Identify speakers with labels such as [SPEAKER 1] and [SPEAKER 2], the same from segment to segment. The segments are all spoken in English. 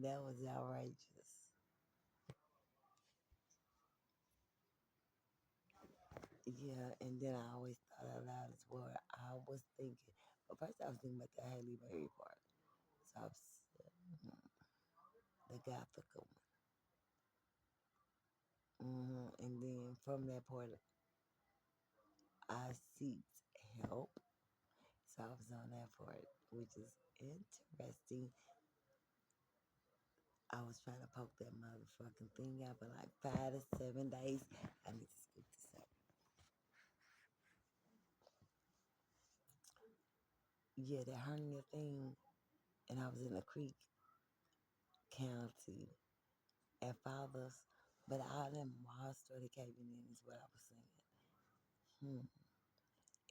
[SPEAKER 1] That was outrageous. Yeah, and then I always thought out loud as well. I was thinking, but first I was thinking about the Haley Berry part. So I was, the Gothic one. And then from that point, I seeked help. So I was on that part, which is interesting. I was trying to poke that motherfucking thing out for like 5 to 7 days. I need to scoop this up. Yeah, that hernia thing, and I was in a Creek County at Father's, but all them walls started caving in, is what I was saying. Hmm.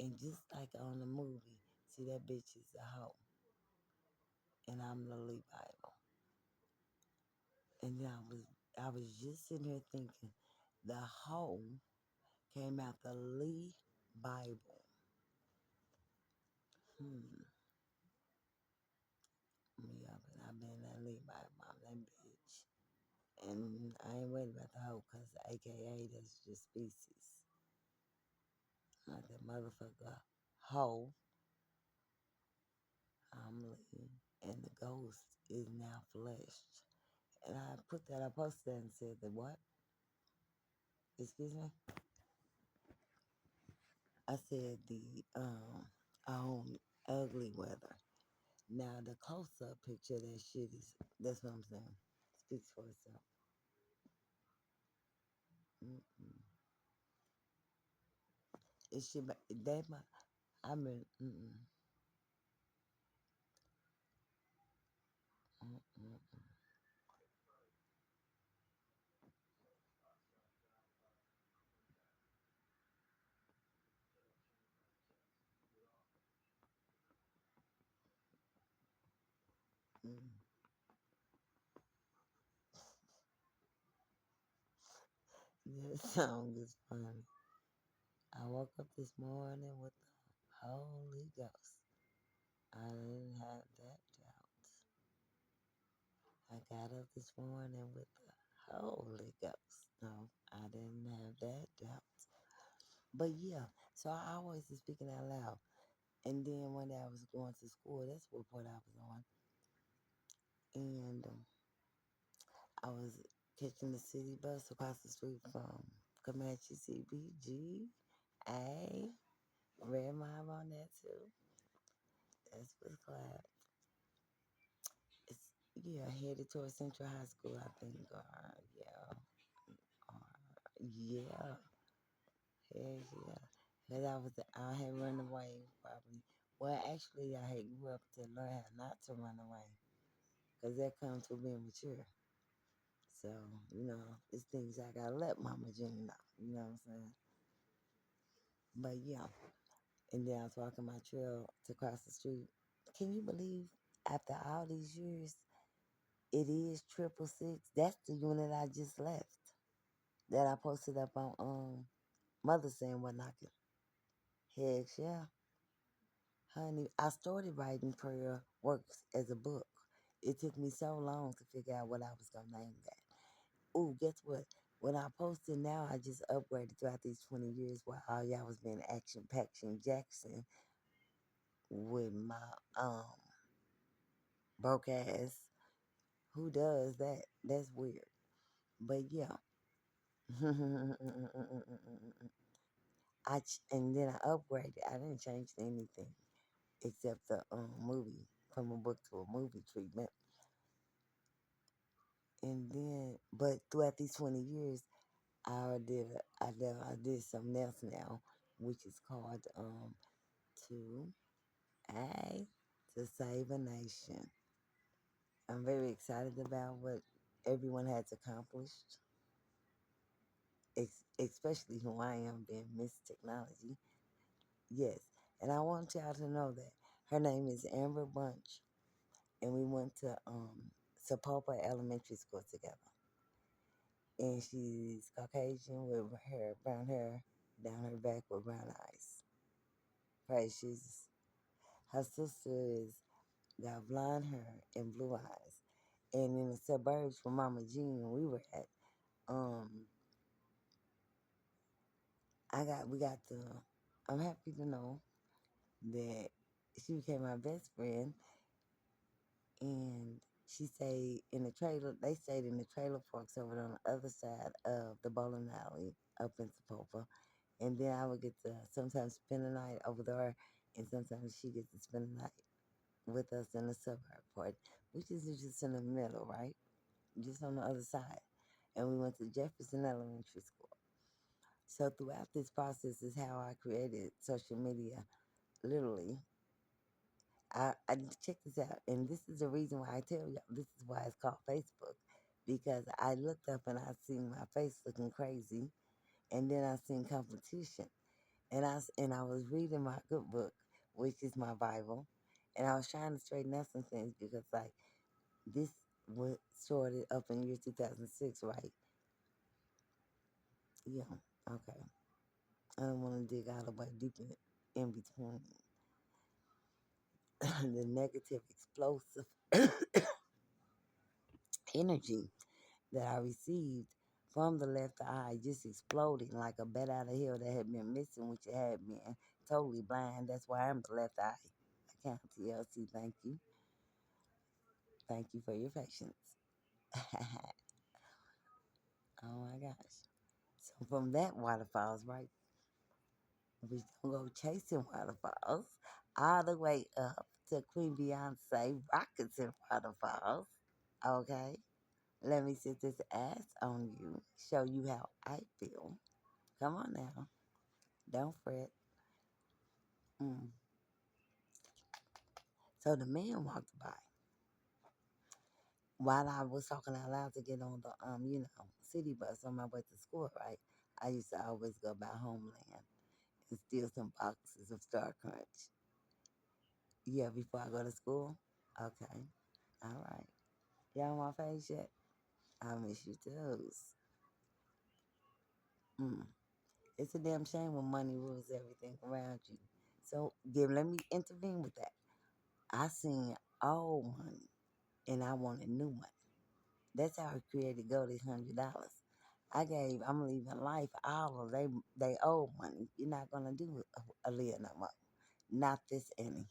[SPEAKER 1] And just like on the movie, see that bitch is a hoe, and I'm the Lee Bible. And then I was just sitting here thinking, the hoe came out the Lee Bible. Hmm. Yeah, but I've been that Lee Bible, I'm that bitch. And I ain't worried about the hoe, cause AKA that's just species. Like that motherfucker hoe, I'm Lee, and the ghost is now flesh. And I posted that and said that what? Excuse me? I said the ugly weather. Now the close up picture of that shit that's what I'm saying. Speaks for itself. Mm-mm. It should be that my I mean mm-mm, mm. That song is funny. I woke up this morning with the Holy Ghost. I didn't have that doubt. I got up this morning with the Holy Ghost. No, I didn't have that doubt. But yeah, so I always was speaking out loud. And then one day I was going to school. That's what part I was on. And I was catching the city bus across the street from Comanche CBG. A red mile on that too. That's what's glad. It's yeah, headed towards Central High School, I think. Yeah, yeah, heck yeah. Cause I had run away probably. Well, actually, I had grew up to learn how not to run away. Cause that comes with being mature. So it's things I gotta let Mama Jenny know. You know what I'm saying? But yeah, and then I was walking my trail to cross the street. Can you believe after all these years, it is 666? That's the unit I just left that I posted up on Mother saying what knocking. Heck yeah, honey. I started writing prayer works as a book. It took me so long to figure out what I was gonna name that. Ooh, guess what? When I posted now, I just upgraded throughout these 20 years while all y'all was being action paction Jackson with my broke ass. Who does that? That's weird. But yeah. And then I upgraded. I didn't change anything except the movie from a book to a movie treatment. And then, but throughout these 20 years, I did something else now, which is called to a to save a nation. I'm very excited about what everyone has accomplished, especially who I am, being Miss Technology. Yes, and I want y'all to know that her name is Amber Bunch, and we went to Sapulpa Elementary School together. And she's Caucasian with brown hair down her back with brown eyes. Right? Her sister is got blonde hair and blue eyes, And in the suburbs where Mama Jean and we were at, um, we got the. I'm happy to know that she became my best friend, and she stayed in the trailer. They stayed in the trailer parks over on the other side of the bowling alley up in Sapopa. And then I would get to sometimes spend the night over there, and sometimes she gets to spend the night with us in the suburb part, which is just in the middle, right? Just on the other side. And we went to Jefferson Elementary School. So throughout this process is how I created social media. Literally, I check this out, and this is the reason why I tell y'all this is why it's called Facebook, because I looked up and I seen my face looking crazy, and then I seen competition, and I was reading my good book, which is my Bible, and I was trying to straighten out some things because like this was started up in year 2006, right? Yeah, okay. I don't want to dig all the way deep in between the negative, explosive energy that I received from the left eye just exploding like a bat out of hell that had been missing, which it had been totally blind. That's why I'm the left eye. I can't TLC. Thank you. Thank you for your patience. Oh my gosh. So from that waterfalls, right? We don't go chasing waterfalls all the way up to Queen Beyonce Rockets and Waterfalls. Okay? Let me sit this ass on you, show you how I feel. Come on now. Don't fret. Mm. So the man walked by while I was talking out loud to get on the city bus on my way to school, right? I used to always go by Homeland and steal some boxes of Star Crunch. Yeah, before I go to school. Okay. All right. Y'all on my face yet? I miss you too. Mm. It's a damn shame when money rules everything around you. So let me intervene with that. I seen old money and I wanted new money. That's how I created Go this $100. I'm leaving life all of they old money. You're not gonna do a little no more. Not this any.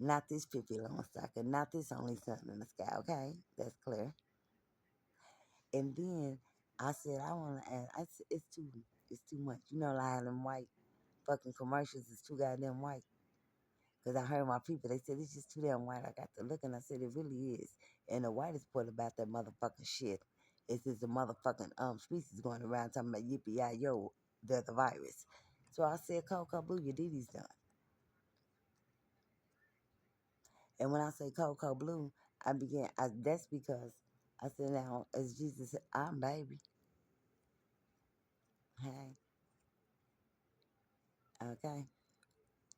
[SPEAKER 1] Not this Pippi Longstocking. Not this only sun in the sky. Okay, that's clear. And then I said I want to add. It's too much. You know, like them white fucking commercials is too goddamn white. Cause I heard my people. They said it's just too damn white. I got to look and I said it really is. And the whitest part about that motherfucking shit is it's a motherfucking species going around talking about yippee yo, they're the virus. So I said, Coco Blue, your Didi's done. And when I say Coco Blue, that's because I said now as Jesus said, I'm baby. Hey, okay.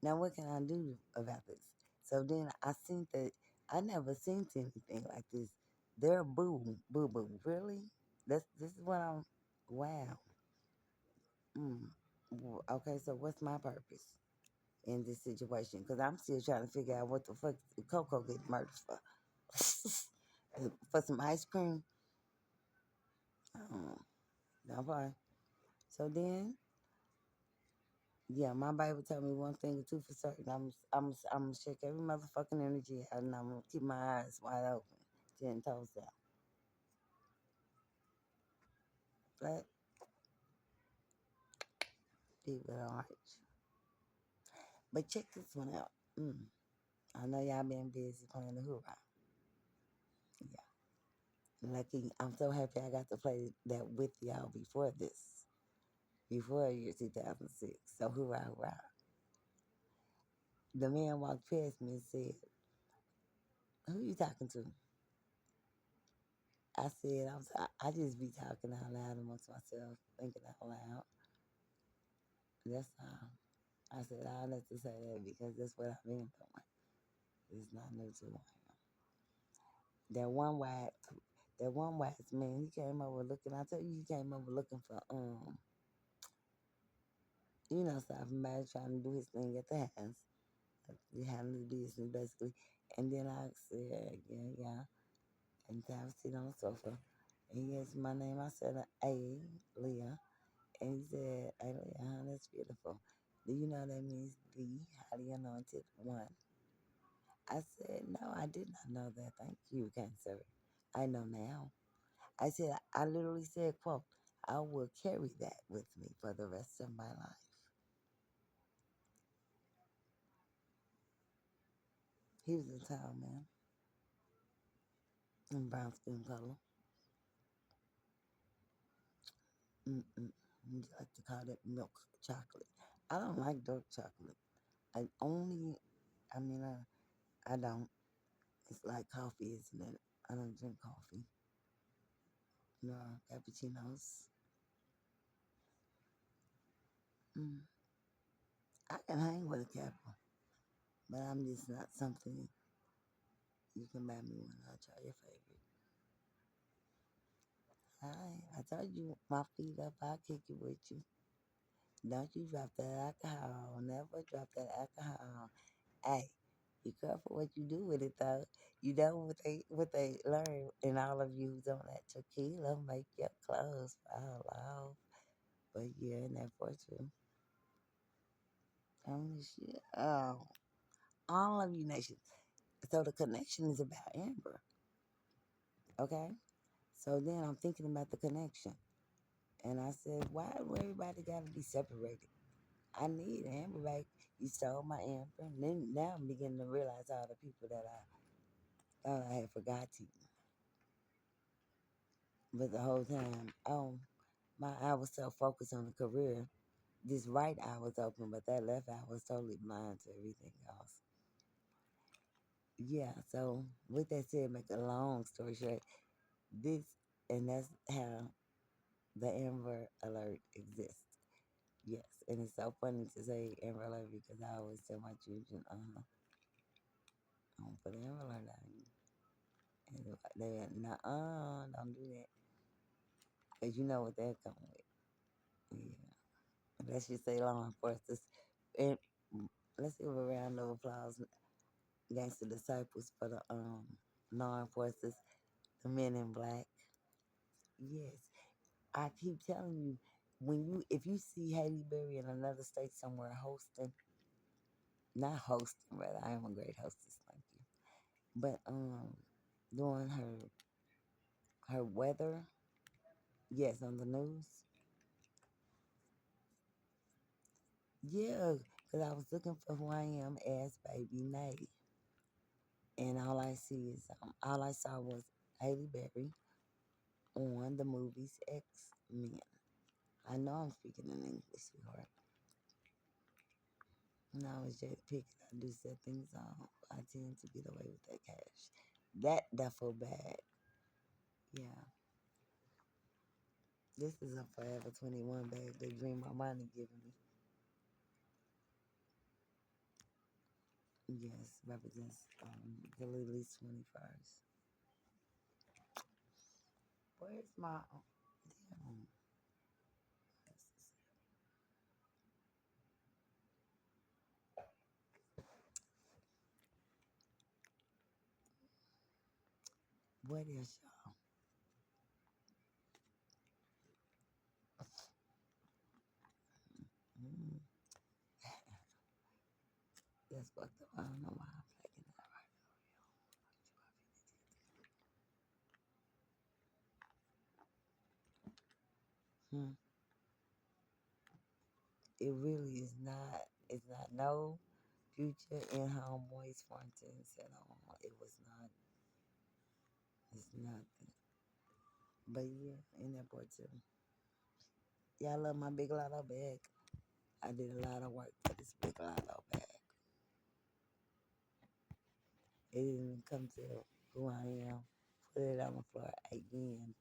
[SPEAKER 1] Now what can I do about this? So then I seen that I never seen anything like this. They're boo. Really? This is what I'm. Wow. Mm. Okay, so what's my purpose in this situation? Because I'm still trying to figure out what the fuck Coco get murdered for. For some ice cream. Oh, no fine. So then, yeah, my Bible told me one thing or two for certain. I'm gonna check every motherfucking energy out, and I'm gonna keep my eyes wide open, 10 toes down. But people don't like you. But check this one out. I know y'all been busy playing the hoorah. Yeah. Lucky, I'm so happy I got to play that with y'all before this, before year 2006. So hoorah, hoorah. The man walked past me and said, "Who you talking to?" I said, I just be talking out loud amongst myself, thinking out loud. That's all. I said, I'll let to say that because that's what I've been doing. It's not new to me. That one white, that one white man, he came over looking. I tell you, he came over looking for somebody trying to do his thing at the house. He handled the business basically. And then I said, yeah. and have a seat on the sofa. And he asked my name. I said, A, Leah. And he said, Hey, Leah, that's beautiful. Do you know that means the highly anointed one? I said, No, I did not know that. Thank you, Cancer. I know now. I said, I literally said, quote, I will carry that with me for the rest of my life. He was a tall man in brown skin color. Mm-mm. You like to call that milk chocolate. I don't like dark chocolate. I only, I mean, I don't. It's like coffee, isn't it? I don't drink coffee. No, cappuccinos. Mm. I can hang with a capper, but I'm just not something you can buy me one. I'll try your favorite. Hi, I told you my feet up. I'll kick it with you. Don't you drop that alcohol. Never drop that alcohol. Hey, be careful what you do with it though. You know what they learn, and all of you who's on that tequila make your clothes fall off. But yeah, and that for true. Oh shit. Oh, all of you nations. So the connection is about Amber. Okay. So then I'm thinking about the connection, and I said, why do everybody got to be separated? I need Amber back. You stole my Amber, and then now I'm beginning to realize all the people that I thought I had forgotten. But the whole time, my eye was so focused on the career. This right eye was open, but that left eye was totally blind to everything else. Yeah, so with that said, make a long story short, this and that's how the Amber Alert exists. Yes, and it's so funny to say Amber Alert because I always tell my children, don't put Amber Alert on you. And they're like, nah, don't do that. Because you know what they're coming with. Yeah. Let's just say law enforcement. And let's give a round of applause, Gangster Disciples, for the law enforcement, the men in black. Yes. I keep telling you, if you see Haley Berry in another state somewhere hosting, not hosting, rather, I am a great hostess, thank you. But doing her weather, yes, on the news. Yeah, because I was looking for who I am as Baby Nay. And all I saw was Haley Berry on the movies X Men. I know I'm speaking in English, sweetheart. No, it's just picking. I do set things off. I tend to get away with that cash. That duffel bag. Yeah. This is a Forever 21 bag. The dream my money giving me. Yes, represents the Lily's 21st. Where's my. Damn. What is y'all? Mm, that's fucked up. I don't know why I'm taking that right. It really is not. It's not no future in homeboys fronting at all. It was not. It's nothing. But yeah, in that part too. Yeah, I love my big lotto bag. I did a lot of work for this big lotto bag. It didn't come to who I am. Put it on the floor again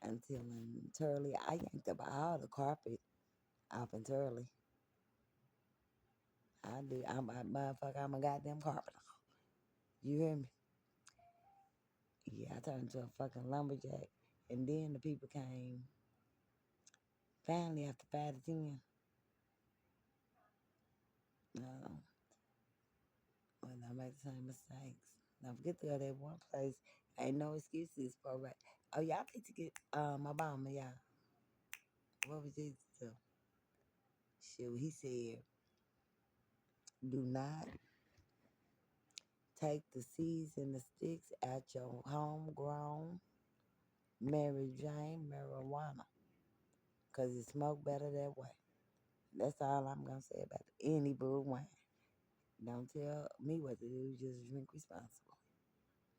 [SPEAKER 1] until entirely I yanked up all the carpet off entirely. I did. I'm a goddamn carpenter. You hear me? Yeah, I turned into a fucking lumberjack. And then the people came finally after 5 to 10. When I make the same mistakes. Don't forget to go to that one place. Ain't no excuses for right. Oh, y'all need to get Obama, y'all. What was Jesus do? Shoot, he said, do not take the seeds and the sticks at your homegrown Mary Jane marijuana, 'cause it smoke better that way. That's all I'm gonna say about any bull wine. Don't tell me what to do, just drink responsibly.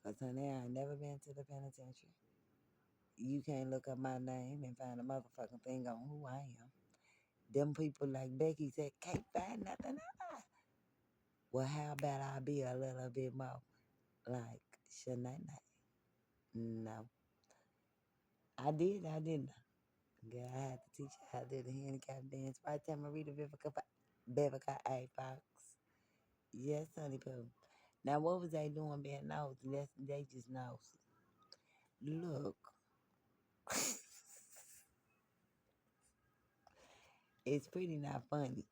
[SPEAKER 1] 'Cause honey, I ain't never been to the penitentiary. You can't look up my name and find a motherfucking thing on who I am. Them people like Becky said can't find nothing. Well, how about I be a little bit more like Shanae? No, I didn't. Girl, I had to teach you how to do the handicap dance. Right there, Marita Vivica A. Fox. Yes, honey poo. Now, what was they doing being nosy? They just nosy. Look, it's pretty not funny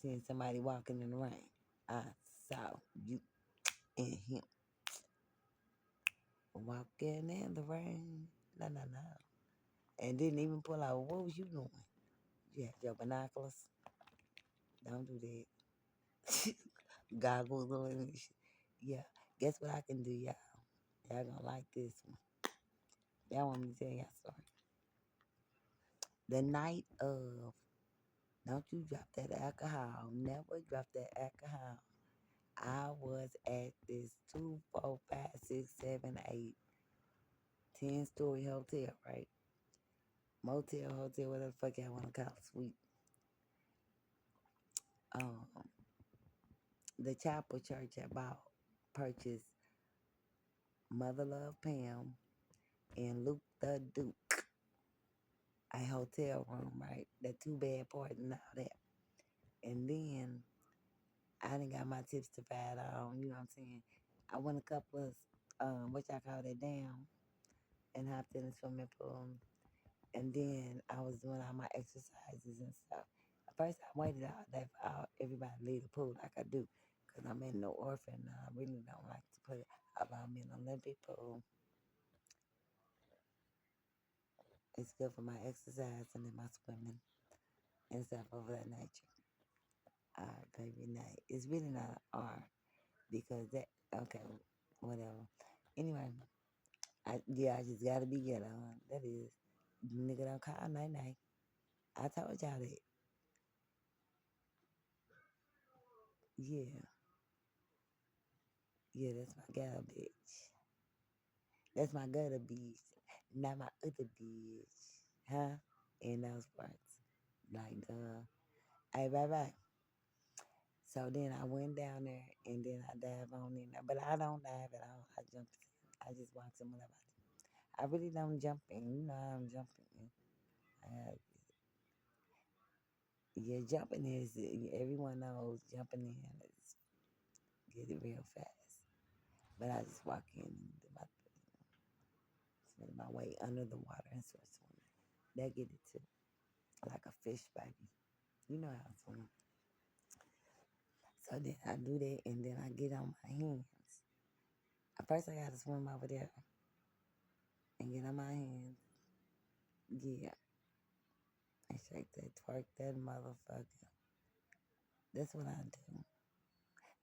[SPEAKER 1] seeing somebody walking in the rain. I saw you and him walking in the rain. No, no, no. And didn't even pull out. What was you doing? You had your binoculars. Don't do that. Goggles on and shit. Yeah. Guess what I can do, y'all? Y'all gonna like this one. Y'all want me to tell y'all a story? The night of, don't you drop that alcohol. Never drop that alcohol. I was at this 2, 4, 5, 6, 7, 8, 10 story hotel, right? Motel, hotel, whatever the fuck y'all want to call it, suite. Um, the Chapel Church had purchased Mother Love Pam and Luke the Duke a hotel room, right? The 2 bed part and all that. And then I done got my tips to find on, you know what I'm saying? I went a couple of what y'all call that down and hopped in the swimming pool. And then I was doing all my exercises and stuff. At first, I waited all day for everybody to leave the pool like I do, because I'm in no orphan. I really don't like to put allow me in an Olympic pool. It's good for my exercise and then my swimming and stuff of that nature. Baby, night. It's really not an R because that, okay, whatever. Anyway, I just gotta be ghetto. That is, nigga don't call night night. I told y'all that. Yeah, yeah, that's my ghetto bitch. That's my gutter bitch, not my other bitch. Huh? In those parts. Like, hey, bye bye. So then I went down there and then I dive on in there. But I don't dive at all. I jump in. I just watch them whenever I do. I really don't jump in. You know I'm jumping in. Uh, yeah, jumping is, everyone knows jumping in is get it real fast. But I just walk in and do spend my way under the water and start swimming. That get it too. Like a fish, baby. You know how to swim. So then I do that and then I get on my hands. At first I gotta swim over there and get on my hands. Yeah. And shake that, twerk that motherfucker. That's what I do.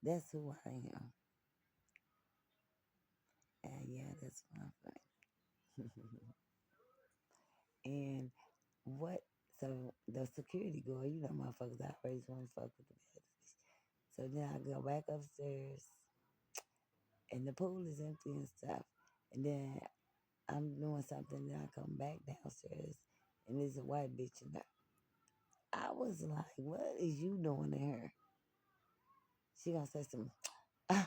[SPEAKER 1] That's who I am. And yeah, that's what I'm saying. And what, so the security guard, you know, motherfuckers, I always want to fuck with the bad bitch. So then I go back upstairs and the pool is empty and stuff. And then I'm doing something, then I come back downstairs and there's a white bitch in there. I was like, what is you doing in here? She gonna say something, uh,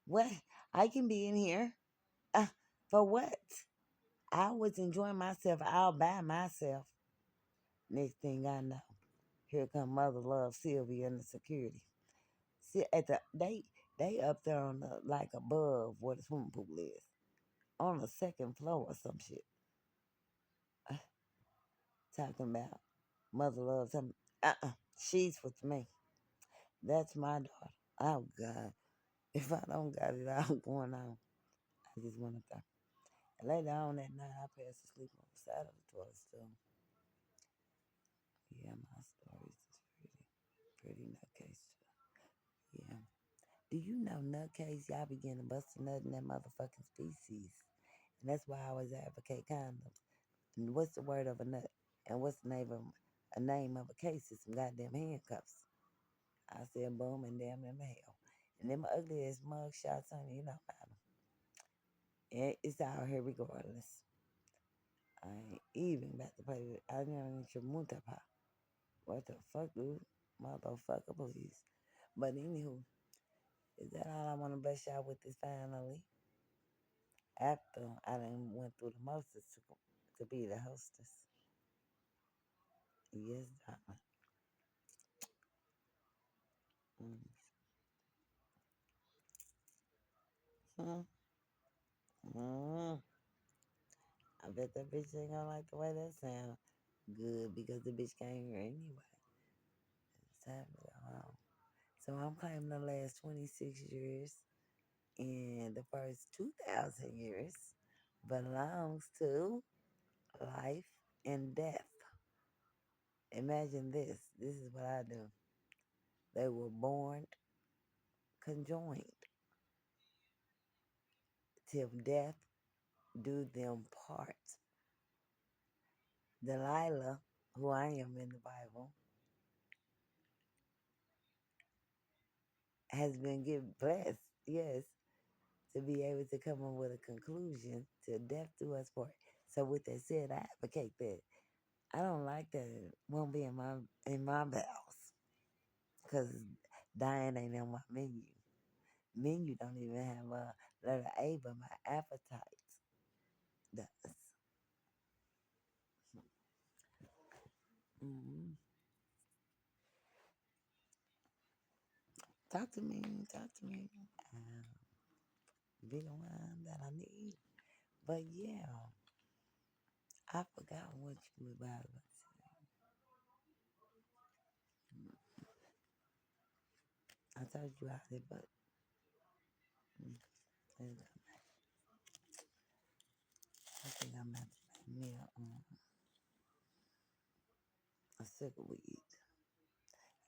[SPEAKER 1] what? I can be in here. Uh, for what? I was enjoying myself all by myself. Next thing I know, here come Mother Love Sylvia and the security. See, at they up there on the, like above where the swimming pool is, on the second floor or some shit. Uh, talking about Mother Love. Something. She's with me. That's my daughter. Oh God, if I don't got it all going on, I just went up there. Later on that night, I passed asleep on the side of the toilet stool. Yeah, my stories is pretty nutcase. Yeah. Do you know nutcase? Y'all begin to bust a nut in that motherfucking species. And that's why I always advocate condoms. And what's the word of a nut? And what's the name of a case? Is some goddamn handcuffs. I said boom and damn them hell. And them ugly ass mug shots, honey, you know about them. And it's out here regardless. I ain't even about to play with. I don't need your mutapa. What the fuck, dude? Motherfucker, please. But anywho, is that all I want to bless y'all with this finally? After I done went through the motions to be the hostess. Yes, darling. Mm. Hmm. Mm. I bet that bitch ain't gonna like the way that sound. Good, because the bitch came here anyway. It's time to go home. So I'm claiming the last 26 years, and the first 2,000 years belongs to life and death. Imagine this. This is what I do. They were born conjoined till death do them part. Delilah, who I am in the Bible, has been given blessed, yes, to be able to come up with a conclusion till death do us part. So with that said, I advocate that. I don't like that it won't be in my bowels, because dying ain't on my menu. Menu don't even have a letter A, but my appetite does. Mm-hmm. Talk to me, talk to me. Be the one that I need. But yeah, I forgot what you were about to say. I told you I did, but mm, I think I'm about to make me a cigarette weed.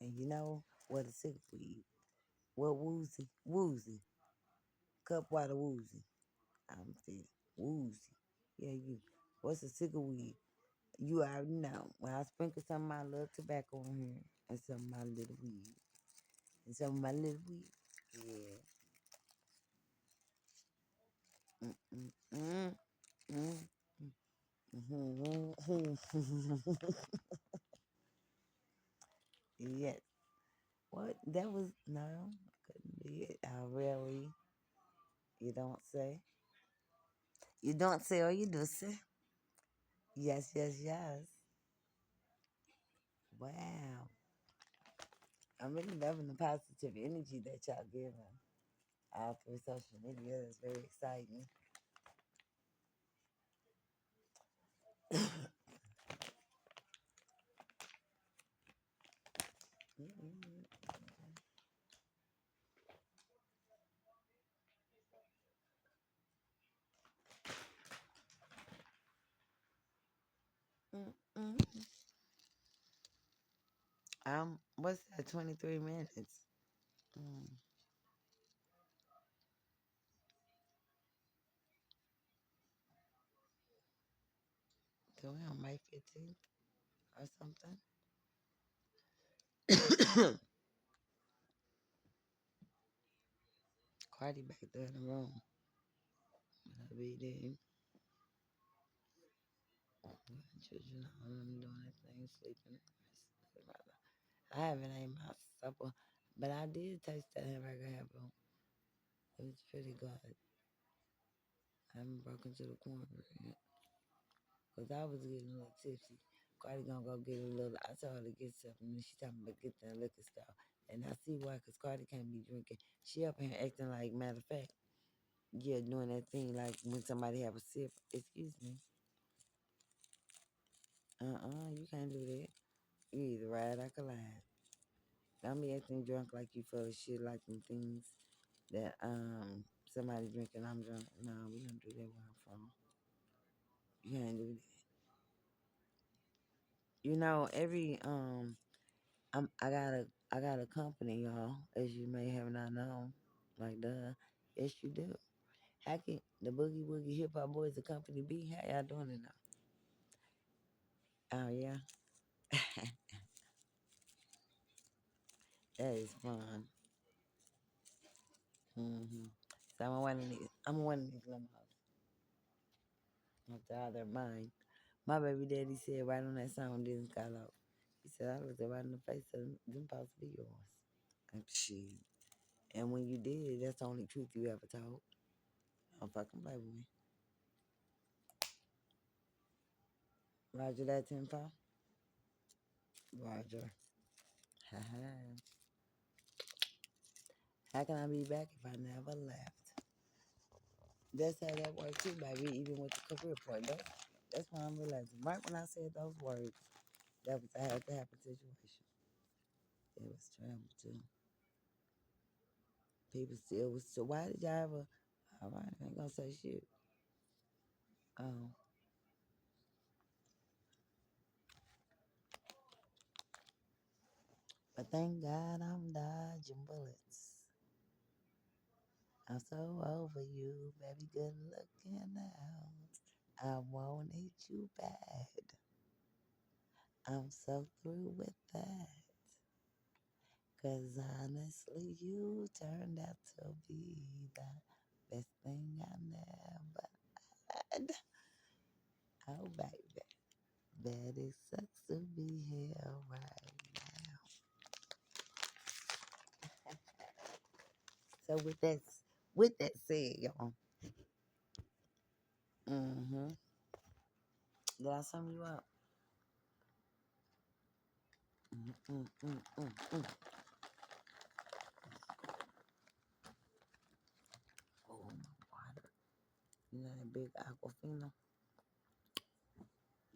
[SPEAKER 1] And you know what a cigarette weed? Well, woozy, woozy, cup water woozy. I'm saying woozy. Yeah, you. What's a cigarette weed? You already know. When I sprinkle some of my little tobacco on here and some of my little weed and some of my little weed, yeah. Mm-mm-mm. Mm-hmm. Yes. What? That was no. Couldn't be it. I really. You don't say. You don't say, or you do say. Yes, yes, yes. Wow. I'm really loving the positive energy that y'all giving out through social media. It's very exciting. Mm-mm. Mm-mm. What's that? 23 minutes. Mm. So we on May 15th or something. Cardi back there in the room. I'll be there. Children home doing their thing, sleeping. I haven't ate my supper, but I did taste that hamburger apple. It was pretty good. I haven't broken to the cornbread yet. Because I was getting a little tipsy. Cardi gonna go get a little. I told her to get something, and she talking about get that liquor store. And I see why, because Cardi can't be drinking. She up here acting like, matter of fact, yeah, doing that thing like when somebody have a sip. Excuse me. You can't do that. You either ride or collide. Don't be acting drunk like you full of shit, like them things that somebody drinking, I'm drunk. No, we don't do that where I'm from. You can't do that. You know, every I got a company, y'all, as you may have not known. Like duh. Yes you do. How can the Boogie Woogie Hip Hop Boys a company B? How y'all doing it now? Oh yeah. That is fun. So I'm one of these limos. Up the other mine. My baby daddy said right on that song didn't got off. He said I looked right in the face of them supposed to be yours. And shit. And when you did, that's the only truth you ever told. Don't fucking play with me. Roger that 10 Roger. How can I be back if I never left? That's how that works too, baby, even with the career part. That's what I'm realizing. Right when I said those words, that was a had to happen situation. It was travel too. People still was so why did y'all ever all right, I ain't gonna say shit. Um, but thank God I'm dodging bullets. I'm so over you, baby, good looking out. I wanted you bad. I'm so through with that. 'Cause honestly, you turned out to be the best thing I never had. Oh, baby, that it sucks to be here right now. So with that said, y'all, mm-hmm. Did I sum you up? Mm. Oh, my water. You know that big Aquafina?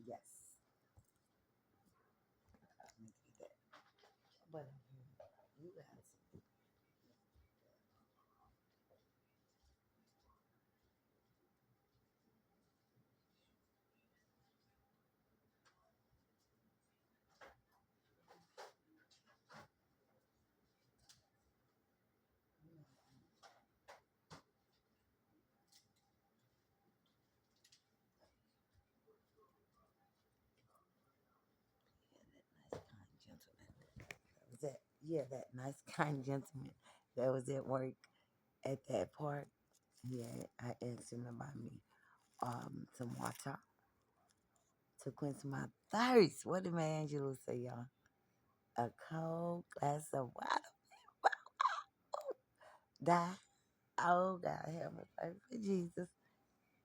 [SPEAKER 1] Yes. I need to get that. But you guys, yeah, that nice kind gentleman. That was that. Yeah, that nice kind gentleman that was at work at that park. Yeah, I asked him to buy me some water to quench my thirst. What did my Angela say, y'all? A cold glass of water. Die. Oh God, help me, pray for Jesus.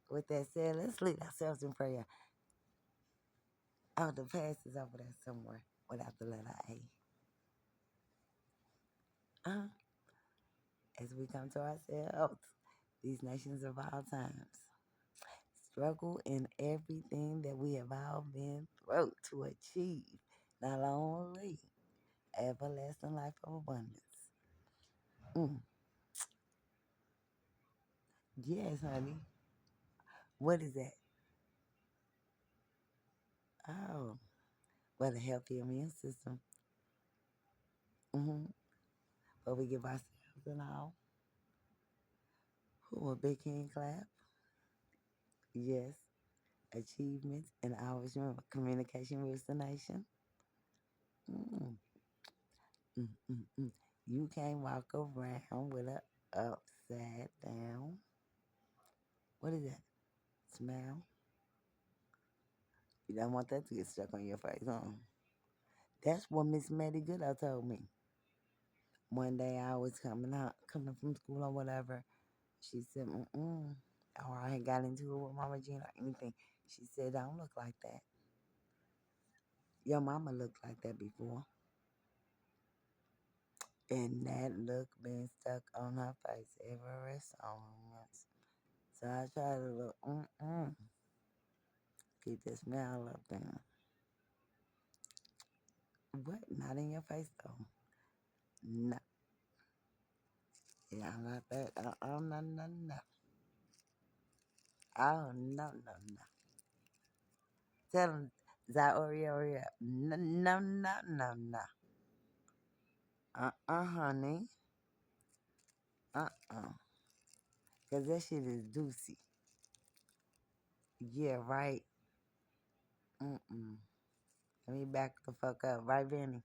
[SPEAKER 1] With that said, let's lead ourselves in prayer. Oh, the past is over there somewhere without the letter A. Uh, as we come to ourselves, these nations of all times struggle in everything that we have all been through to achieve, not only everlasting life of abundance. Mm, yes, honey. What is that? Oh, well, a healthy immune system. Mm-hmm. But we give ourselves and all. Who a big hand clap? Yes. Achievements and always remember communication rules the nation. Mm, mm. You can't walk around with a upside down. What is that? Smile. You don't want that to get stuck on your face, huh? That's what Miss Maddie Goodall told me. One day I was coming from school or whatever. She said, or I had got into it with Mama Jean or anything. She said, don't look like that. Your mama looked like that before. And that look been stuck on her face ever since. So I try to look, keep that smile up there. What? Not in your face though. No. Yeah, not that. Oh, no, no, no. Oh, no, no, no. Tell him, Zaoria. No, no, no, no, no. Honey. Uh. Cause that shit is juicy. Yeah, right. Mm. Let me back the fuck up, right, Benny?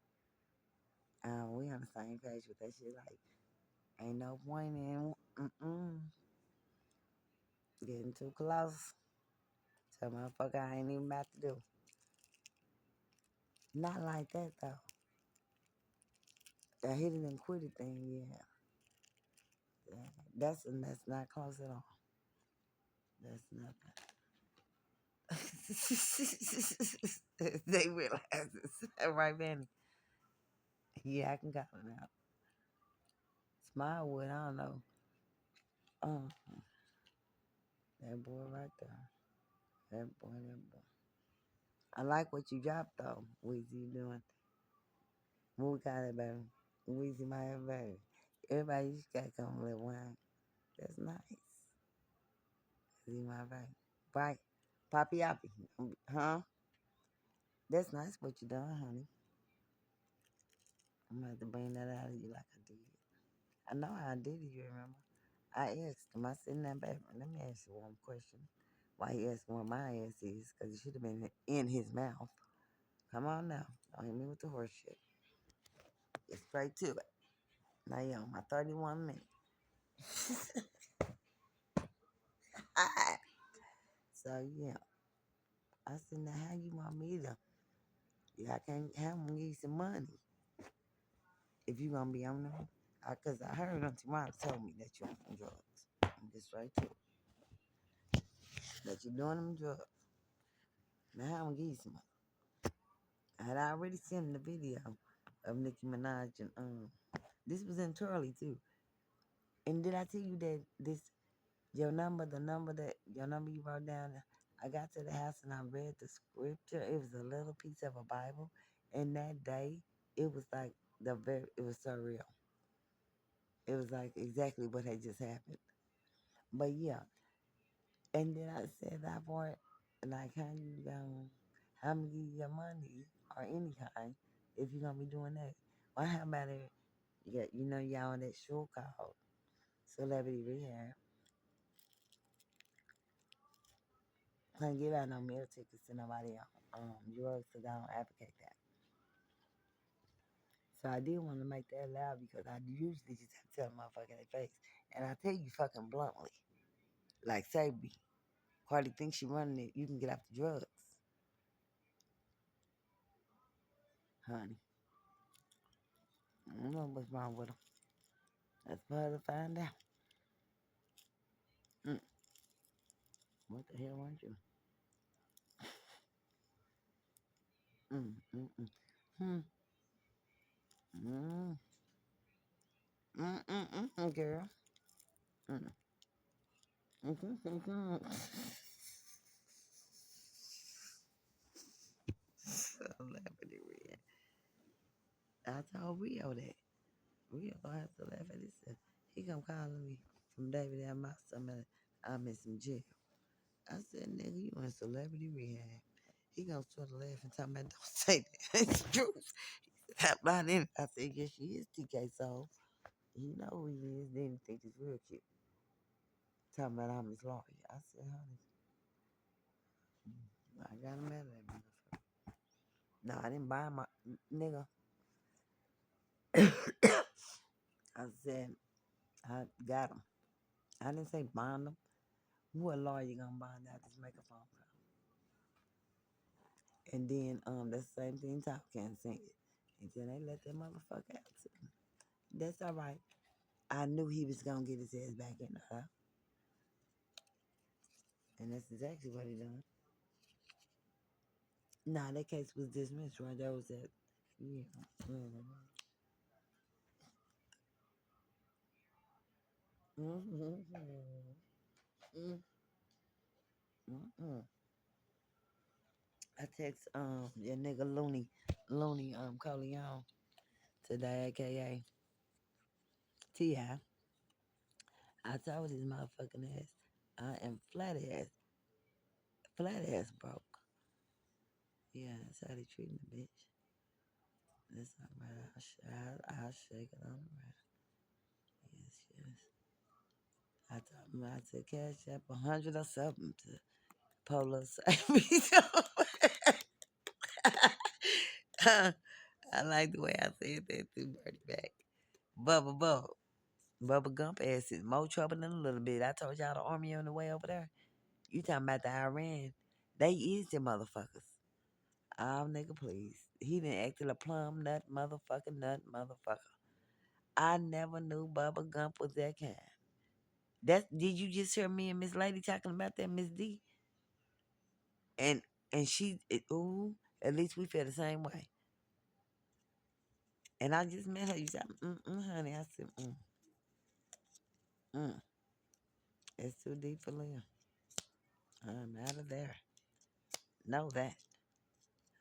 [SPEAKER 1] We on the same page with that shit. Like, ain't no point in getting too close. So, motherfucker, I ain't even about to do. Not like that though. The hit it and quit it thing, yeah. Yeah. That's not close at all. That's nothing. They realize this, right, Benny? Yeah, I can call it out. Smile I don't know. Uh, that boy right there. That boy. I like what you dropped though. Weezy, you doing? What we got it, baby? Weezy, my baby. Everybody just gotta come with wine. That's nice. Weezy, my baby. Right? Poppy Oppy. Huh? That's nice what you done, honey. I'm gonna have to bring that out of you like I did. I know how I did it, you remember? I asked him, I said, now, baby, let me ask you one question. Why he asked what my ass is? Because it should have been in his mouth. Come on now. Don't hit me with the horse shit. Get straight to it. Now, yo, my 31 minutes. So, yeah. I said, now, how you want me to? Yeah, I can't have him give you some money if you going to be on there. Because I heard Auntie Mom told me that you're on some drugs. I'm just straight to it. That you're doing them drugs. Now, how I'm going to give you some money? I had already sent him the video of Nicki Minaj and this was in Turley too. And did I tell you that the number you wrote down, I got to the house and I read the scripture. It was a little piece of a Bible. And that day, it was like it was surreal. It was like exactly what had just happened. But yeah, and then I said that part, like how I'm give you your money or any kind if you're gonna be doing that. Well, how about it? Yeah, y'all on that show called Celebrity Rehab. Can't give out no meal tickets to nobody on drugs because I don't advocate that. So I did want to make that loud because I usually just have to tell a motherfucker in their face. And I tell you fucking bluntly, like Sabi, Cardi thinks she running it, you can get off the drugs, honey. I don't know what's wrong with her. That's for her to find out. Mm. What the hell weren't you? Mm, mm, mm. Hmm. Mm, girl. Mm, Celebrity Red. I told Rio that. Rio gonna have to laugh at this. He come calling me from David at my stomach. I'm in some jail. I said, nigga, you in celebrity rehab. He gonna start laughing, talking about, don't say that. It's true. He said, I'm not in it. I said, yes, she is TK Soul. He know who he is. Then he think it's real cute. Talking about I'm his lawyer. I said, honey, I got him at that motherfucker. No, I didn't buy my nigga. I said, I got him. I didn't say bond him. What lawyer you gonna bond out? Just make a phone call. And then that's the same thing Top can sing it. Until they let that motherfucker out too. That's all right. I knew he was gonna get his ass back in the house. And that's exactly what he done. Nah, that case was dismissed, right? That was it. Yeah. Mm-hmm. Mm-hmm. I text your nigga Looney Coleon today, aka T.I. I told his motherfucking ass I am flat ass broke. Yeah, that's how they treating the bitch. That's all right. I'll shake it on the right. Yes, yes. I told him I said cash up 100 or something to Polo save me. I like the way I said that too, Bertie back. Bubba Bubba. Bubba Gump ass is more trouble than a little bit. I told y'all the army on the way over there. You talking about the Iran. They is the motherfuckers. Oh, nigga, please. He done acted a plum nut motherfucker. I never knew Bubba Gump was that kind. Did you just hear me and Miss Lady talking about that, Miss D? And ooh, at least we feel the same way. And I just met her. You said, honey. I said, mm. It's too deep for Leah. I'm out of there. Know that.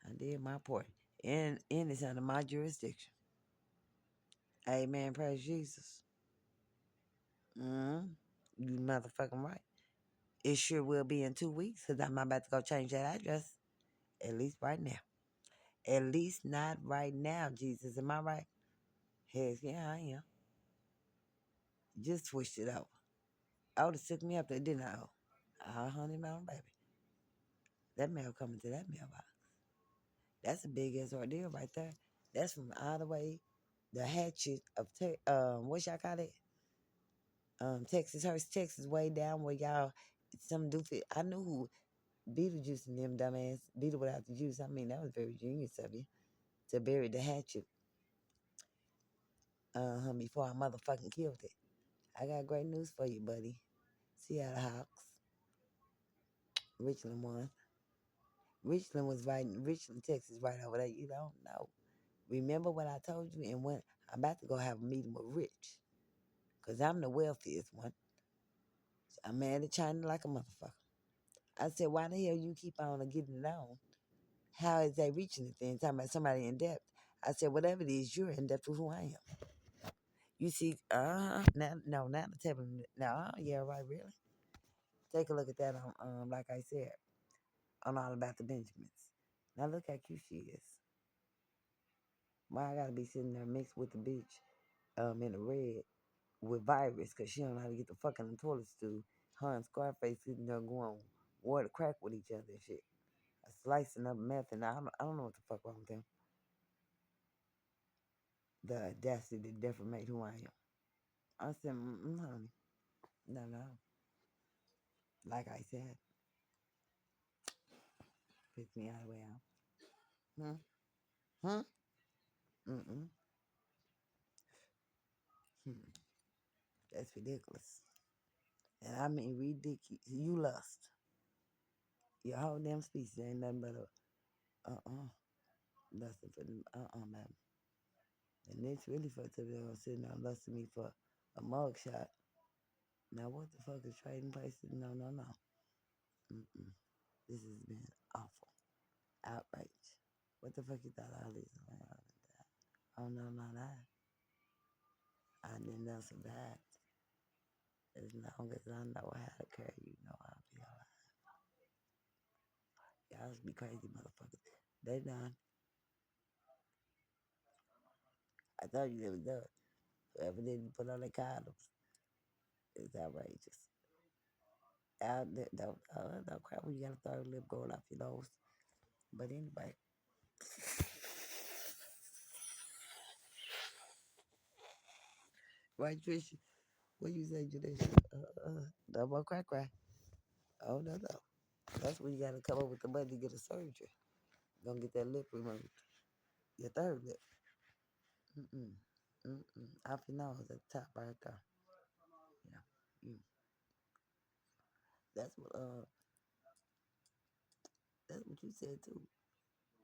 [SPEAKER 1] I did my part. And it's under my jurisdiction. Amen. Praise Jesus. Mm. You motherfucking right. It sure will be in 2 weeks because I'm about to go change that address. At least right now. At least not right now, Jesus. Am I right? Heck yeah, I am. Just switched it over. I would have took me up there, didn't I? Honey, my baby. That mail coming to that mailbox. That's a big ass ordeal right there. That's from all the way the hatchet of what y'all call it? Texas, Hurst, Texas, way down where y'all some doofy. I knew who Beetlejuice and them dumbass Beetle without the juice. I mean, that was very genius of you to bury the hatchet. Before I motherfucking killed it. I got great news for you, buddy. Seattle Hawks. Richland won. Richland was right. Richland, Texas, right over there. You don't know. Remember what I told you? And when I'm about to go have a meeting with Rich, cause I'm the wealthiest one. So I'm mad at China like a motherfucker. I said, why the hell you keep on getting it on? How is they reaching it then? Talking about somebody in depth. I said, whatever it is, you're in depth with who I am. You see, now, no, not the table. No, yeah, right, really. Take a look at that on, like I said, on All About the Benjamins. Now look how cute she is. Why I gotta be sitting there mixed with the bitch, in the red with virus, cause she don't know how to get the fucking the toilet stool. Her and Scarface sitting there going war to crack with each other and shit. Slicing up meth, and I don't know what the fuck wrong with them. The audacity to defamate who I am. I said, honey, no. Like I said, piss me all the way out. Hmm? Hmm? Mm-mm. Hmm. That's ridiculous. And I mean ridiculous. You lust. Your whole damn species ain't nothing but a lusting for them. Man. And it's really fucked up. They're sitting there lusting me for a mug shot. Now what the fuck is trading places? No. Mm-mm. This has been awful. Outrage. What the fuck you thought all this was going on? Oh no, I did not survive. As long as I know how to carry you, know I'll be alright. Y'all be crazy motherfuckers. They done. I thought you was done. Whoever didn't put on their condoms is outrageous. Out there, don't cry when you got a third lip going off your nose. But anyway, right, Trisha? What you say, Judicial? No more cry. Oh, no. That's when you got to come up with the money to get a surgery. Gonna get that lip removed. Your third lip. Mm-mm. Mm-mm. Off your nose at the top right there. Yeah. Mm. That's what that's what you said too.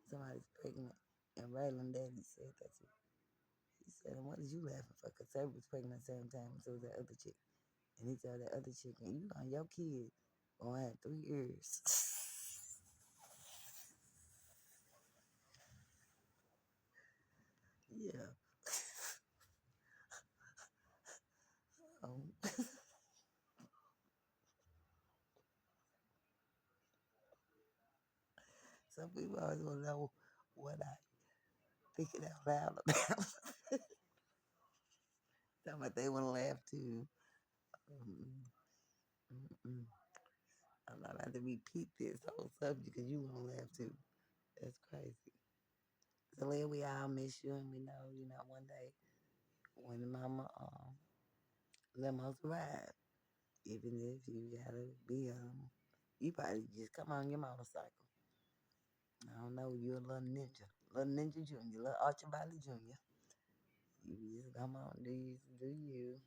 [SPEAKER 1] Somebody's pregnant, and Raylan Daddy said that too. He said, and what is you laughing for? Because Sarah was pregnant at the same time, and so was that other chick. And he told that other chick, and you know your kid gonna have 3 ears. Yeah. Um, Some people always want to know what I thinking out loud about. Talking about they want to laugh too. Mm-mm, mm-mm. I'm not about to repeat this whole subject because you want to laugh too. That's crazy. So Leah, we all miss you, and we know, one day when the mama limos ride, even if you gotta be you probably just come on your motorcycle. I don't know, you're a little ninja junior, little Archibald Junior. You just come on, do you.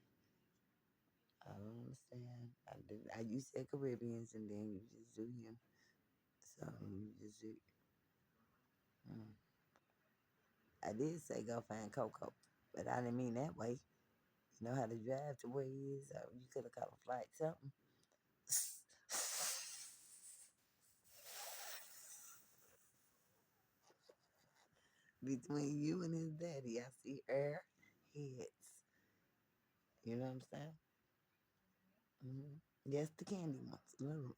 [SPEAKER 1] I don't understand. You said Caribbeans, and then you just do you. So you just do. Mm. I did say go find Coco, but I didn't mean that way. You know how to drive to where he is. You could have caught a flight, something. Between you and his daddy, I see air heads. You know what I'm saying? Yes, the candy ones, literally.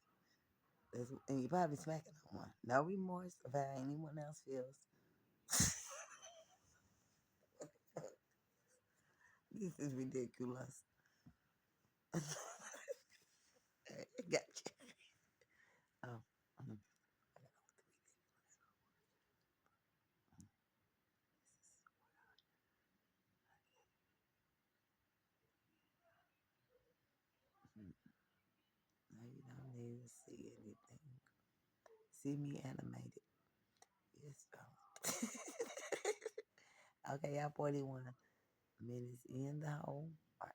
[SPEAKER 1] And you probably smacking on one. No remorse of how anyone else feels. This is ridiculous. Gotcha. Oh, mm, mm. No, you don't need to see anything. See me animated. Yes, okay, y'all 41 minutes in the hole. All right.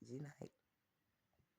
[SPEAKER 1] Good night.